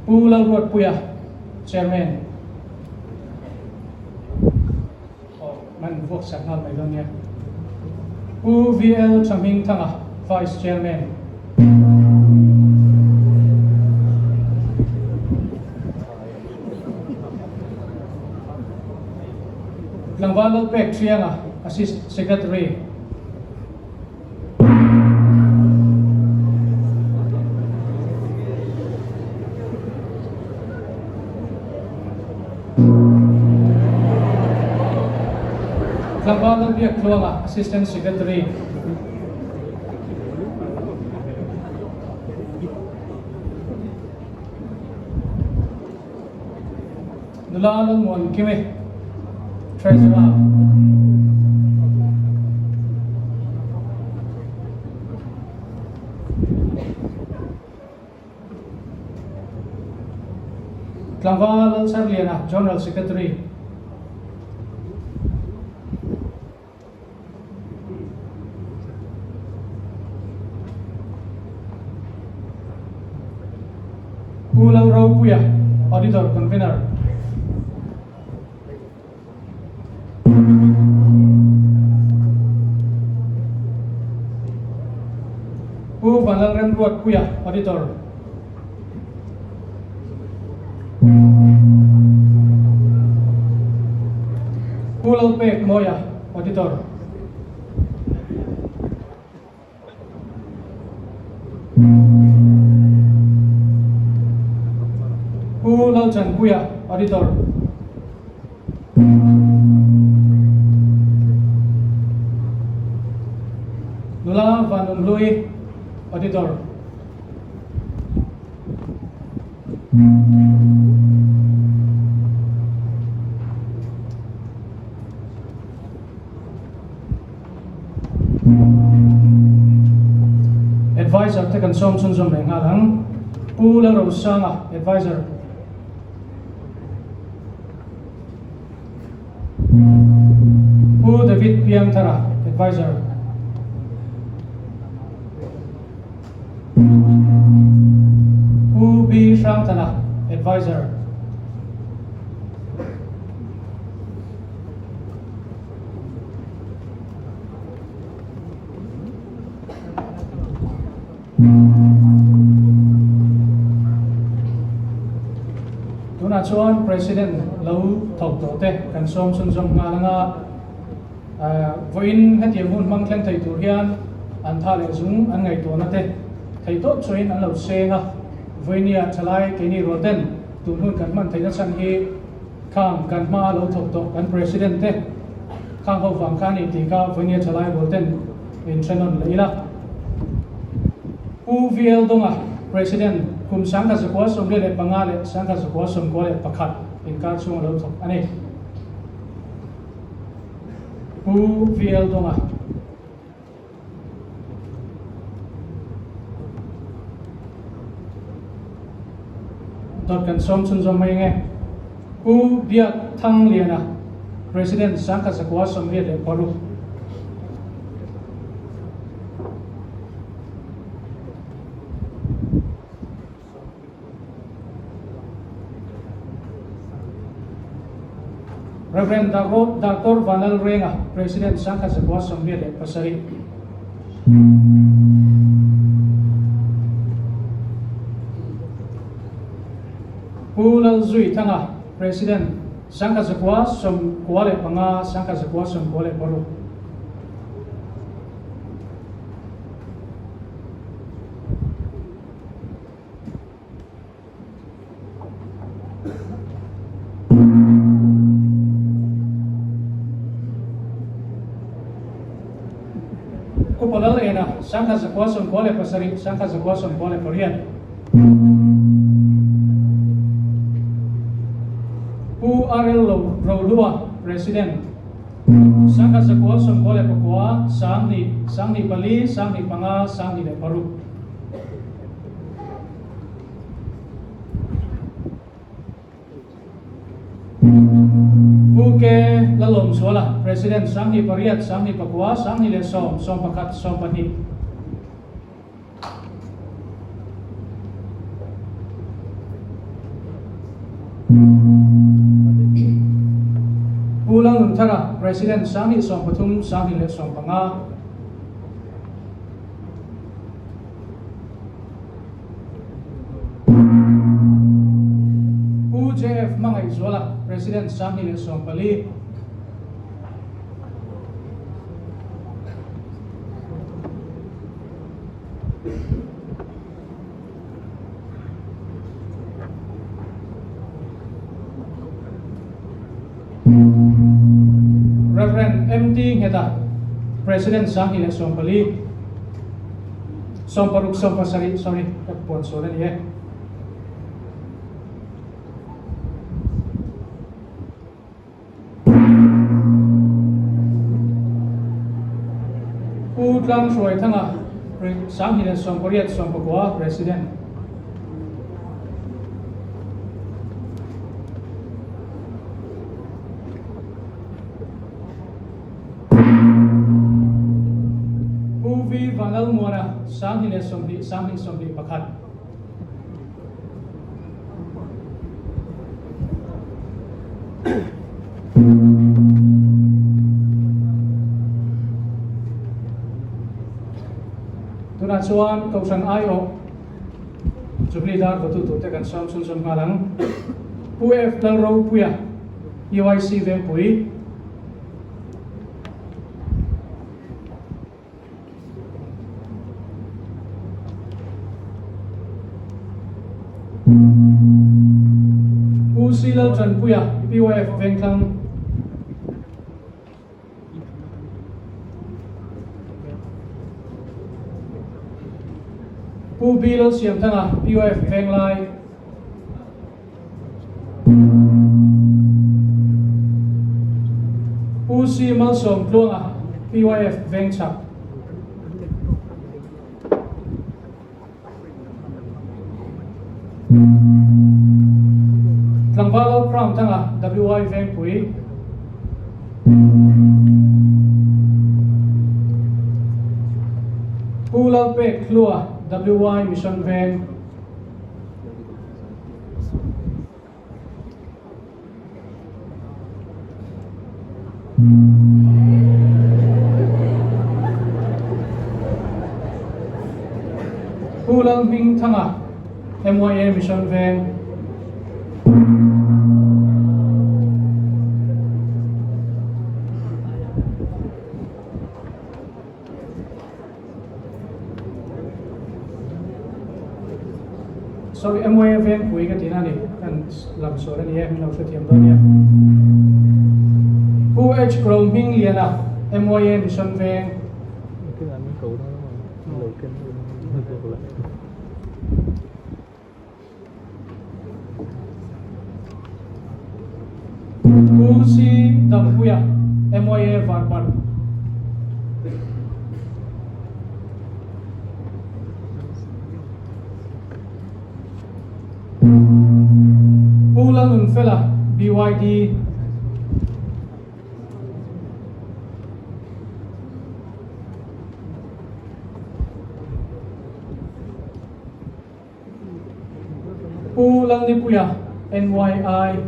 Pulal Road Puya, Chairman. Man vote signal by Donia. Pu VL Chaming Tanga, Vice Chairman. Langwalal Pek Trianga, Assist Secretary. Langwalal Pek Kluanga, Assistant Secretary. Nulalal Mon Kime, Treasurer. Langwalal Sarliana, General Secretary. Pulau Rau Puya, Auditor Convener. Pu Banal Road Puya, Auditor. Pulau Pek Moya, Auditor. Pulau Chan Puya, Auditor. Nula Vanun Lui, Auditor. Advisor Tekan Som Sun Som Mengalang, Pula Rosanga, Advisor. Pu David PM Tara, Advisor. Pu B Shang Tana, Advisor. Tuna chuan President Lau Thok Tote kan som sun som ngalanga voin hati hun mang thleng thei tur hian an tha le zung an ngai to na te thei to chuin an lo senga voinia thalai keni roden tun hun kan man thei na chan hi khang kan ma lo thok to kan President te khang ho wang khan ti ka voinia thalai roden in chenon leila Pu VL donga President kum sangka sekua som le pangale sangka sekua som ko le pakhat in ka chung lo thok ani Pu VL donga dot kan som sun som mai nge Pu biat thang liana President sangka sekua som le paru Reverend Dr. Vanal Renga, President Sangka Sekua Sombiade Pasari. Pulal Zui Tanga, President Sangka Sekua Som Kuale Panga, Sangka Sekua Som Kuale Paru. Kupalal ena Sangka Sekua Som Kuale Pasari, Sangka Sekua Som Kuale Parian. Pu Arel Rolua, President Sangka Sekua Som Kuale Pakua, Sang ni Bali, Sang ni Panga, Sang ni Paru. Buke lalom suala President Sang ni Pariat, Sang ni Pakua, Sang ni Lesom, Som Pakat, Som Pani. Pulang untara President Sangi Song Patum Sangi Le Song Panga UJF Mangai Zola President Sangi Le Song Pali Reverend MT Ngeta President Sangi Le Song Pali Song Paruk Song Pasari sorry kapon soran ye Udlang Soi Thanga Sangi Le Song Pariat Song Pakwa President Lawmna Sangi Le Somli Pakhat Tuna chuan kausan ayo Jubilee dar batu tu tekan som ngalang UF lang ro puya EYC veng pui Silal Chan Puya PYF Vengklang Bilal Siam Tanga PYF Venglai Si Malsom Plunga PYF Vengchak Tlangvalo Kram Tanga WY Veng Pui Pulal Pek Klua WY Mission Veng Pulal Ming Tanga MYA Mission Veng Sorry, MYA Veng Pui ka tina ni kan lam soran ye min lau thiam don ye UH Krom Ming Liana MYA Mission Veng cái anh cũ đó mà lâu kinh hơi vô lại Si Dam Puya MYA Varpan Pulang Unfela BYD Pulang ni Puya NYI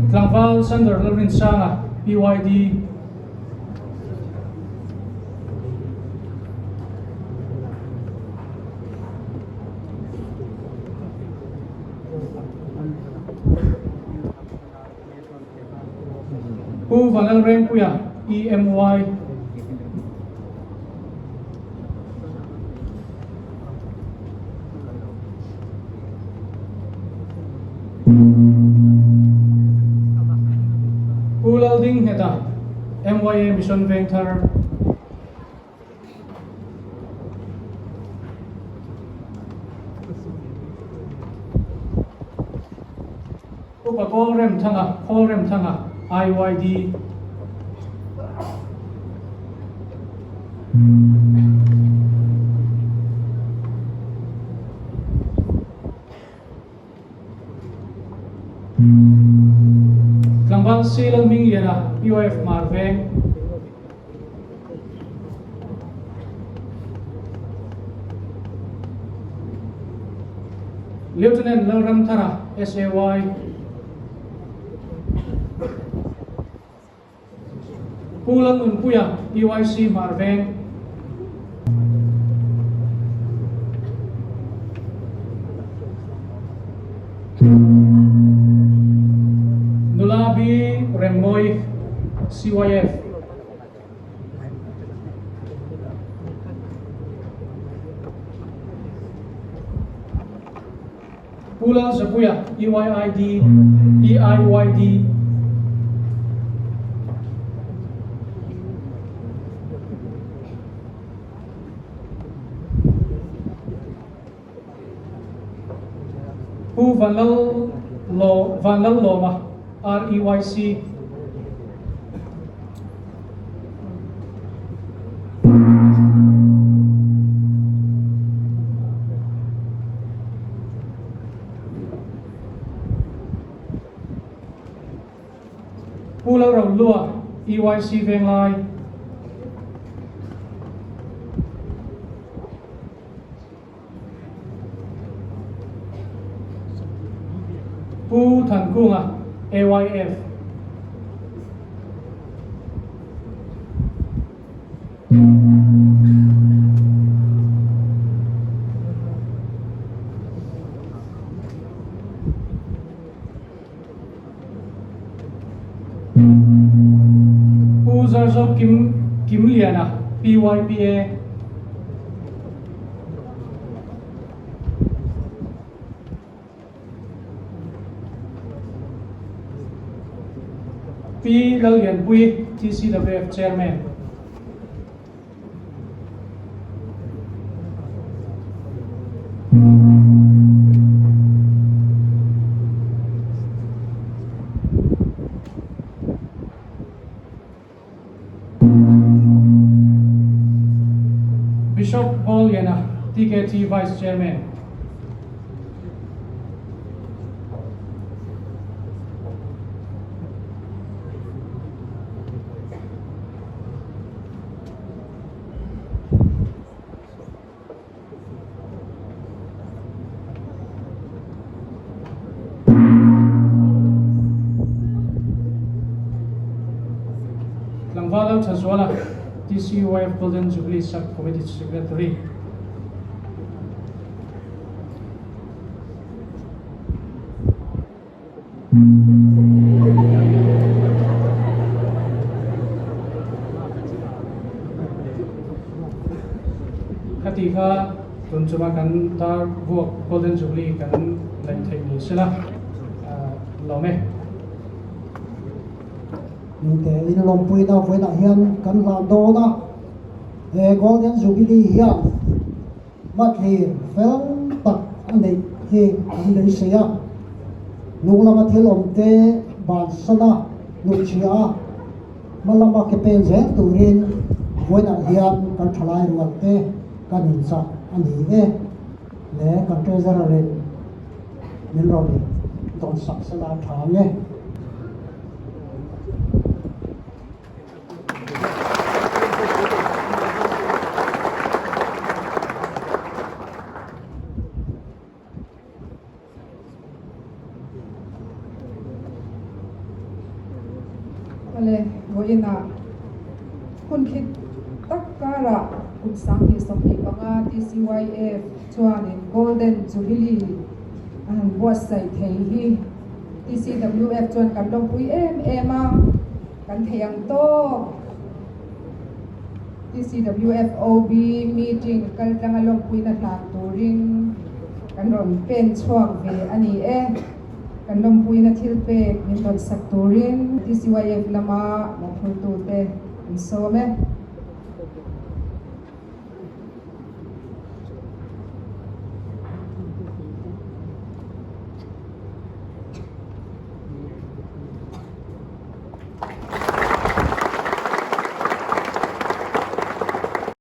Tlangval Sander Lavrin Sanga BYD Vangal Reng Puya EMY Ding Heta MYA Mission Vengthar Call Rem Thanga IYD Langbal silang ming yana POF marveng Lieutenant Lalram Thara SAY Pulang Unpuya PYC marveng Nulabi Remboy CYF Pulang Zapuya EIYD Pu Vanlal Lawmna REYC Pulau Raulua EYC Venglai Pu Thankunga AYF Pu Zarzo Kim Liana PYPA P Lalyan Pui TCYF Chairman Bishop Paul Yana TKT Vice Chairman Langvala Chazwala TCYF Golden Jubilee Subcommittee Secretary Katika tunjumakan tar buak Golden Jubilee kan lain teknik sila Lawmna Những in lòng pui na với na hiền kan làm đồ na Golden Jubilee hiền mất thì phèn tắc anh đấy thì anh đấy xia nung lama thil om te ban sana nung chia mà lama cái pen zet turin với na hiền kan thalai ruat te kan insa anh ấy le kan treasurer nên rồi don sak sana thang nghe Ale voina kun khit takkara utsang hi somi panga TCYF chuanin Golden Jubilee an wasai thei hi TCWF chuan kan long pui ema kan theyang to TCWF OB meeting kal tanga long pui na thla turing kan ron pen chuak ve ani kan long pui na thil pe min ron sak turin TCYF lama mo phul tu te in so me